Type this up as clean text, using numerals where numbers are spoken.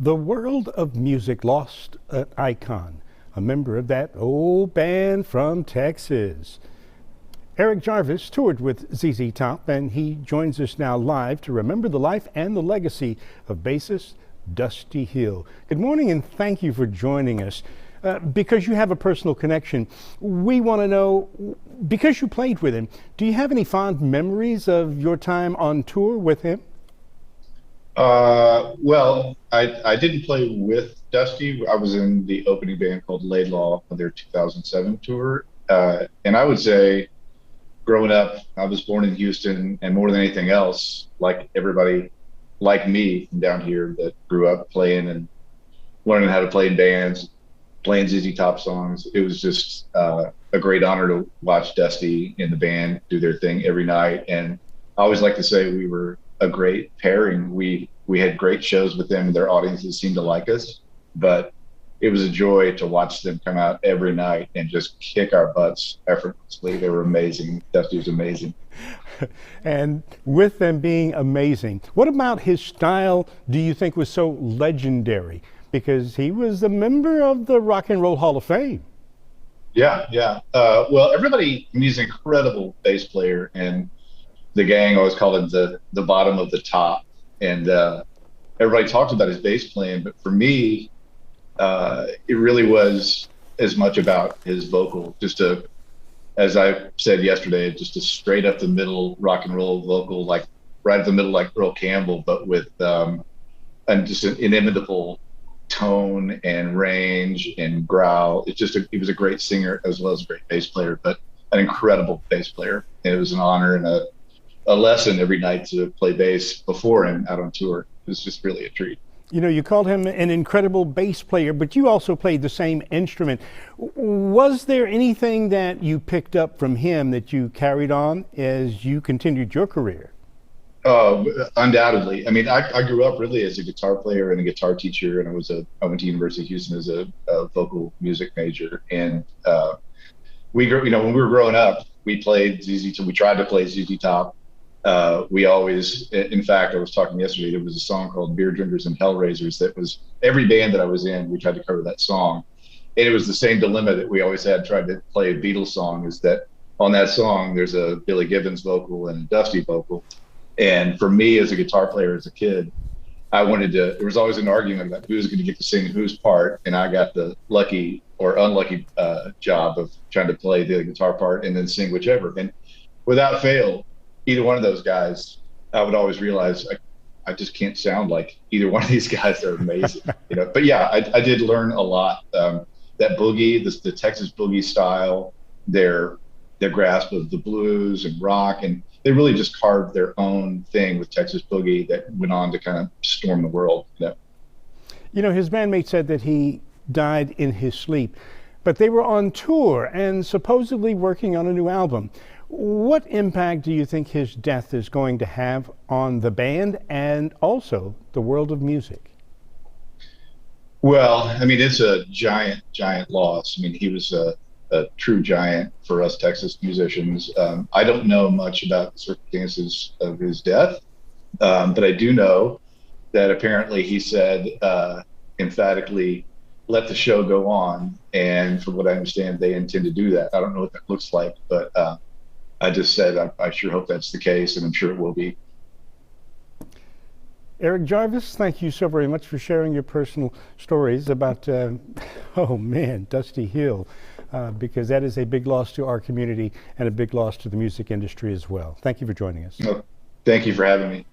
The world of music lost an icon, a member of that old band from Texas. Eric Jarvis toured with ZZ Top, and he joins us now live to remember the life and the legacy of bassist Dusty Hill. Good morning, and thank you for joining us. Because you have a personal connection, we want to know, because you played with him, do you have any fond memories of your time on tour with him? Well, I didn't play with Dusty. I was in the opening band called Laidlaw on their 2007 tour. And I would say, growing up, I was born in Houston, and more than anything else, like everybody like me from down here that grew up playing and learning how to play in bands, playing ZZ Top songs, it was just a great honor to watch Dusty and the band do their thing every night. And I always like to say we were a great pairing. We had great shows with them, and their audiences seemed to like us. But it was a joy to watch them come out every night and just kick our butts effortlessly. They were amazing. Dusty was amazing. And with them being amazing, what about his style do you think was so legendary? Because he was a member of the Rock and Roll Hall of Fame. Yeah. Well, he's an incredible bass player, and the gang always called him the bottom of the top. And everybody talked about his bass playing, but for me, it really was as much about his vocal. As I said yesterday, just a straight up the middle rock and roll vocal, like right up the middle, like Earl Campbell, but with and just an inimitable tone and range and growl. He was a great singer as well as a great bass player, but an incredible bass player. And it was an honor and a lesson every night to play bass before and out on tour. It was just really a treat. You know, you called him an incredible bass player, but you also played the same instrument. Was there anything that you picked up from him that you carried on as you continued your career? Undoubtedly. I mean, I grew up really as a guitar player and a guitar teacher, and I went to University of Houston as a vocal music major. And when we were growing up, we played ZZ Top. We tried to play ZZ Top. In fact, I was talking yesterday, there was a song called Beer Drinkers and Hellraisers that was every band that I was in, we tried to cover that song. And it was the same dilemma that we always had trying to play a Beatles song, is that on that song, there's a Billy Gibbons vocal and a Dusty vocal. And for me as a guitar player, as a kid, there was always an argument about who's going to get to sing whose part. And I got the lucky or unlucky job of trying to play the guitar part and then sing whichever. And without fail, either one of those guys, I would always realize I just can't sound like either one of these guys. They're amazing, But yeah, I did learn a lot. That boogie, the Texas boogie style, their grasp of the blues and rock, and they really just carved their own thing with Texas boogie that went on to kind of storm the world. You know, his bandmate said that he died in his sleep, but they were on tour and supposedly working on a new album. What impact do you think his death is going to have on the band and also the world of music? Well, I mean, it's a giant loss. I mean, he was a true giant for us Texas musicians. I don't know much about the circumstances of his death, but I do know that apparently he said emphatically, let the show go on. And from what I understand, they intend to do that. I don't know what that looks like, but I just said I sure hope that's the case, and I'm sure it will be. Eric Jarvis, thank you so very much for sharing your personal stories about, Dusty Hill, because that is a big loss to our community and a big loss to the music industry as well. Thank you for joining us. Well, thank you for having me.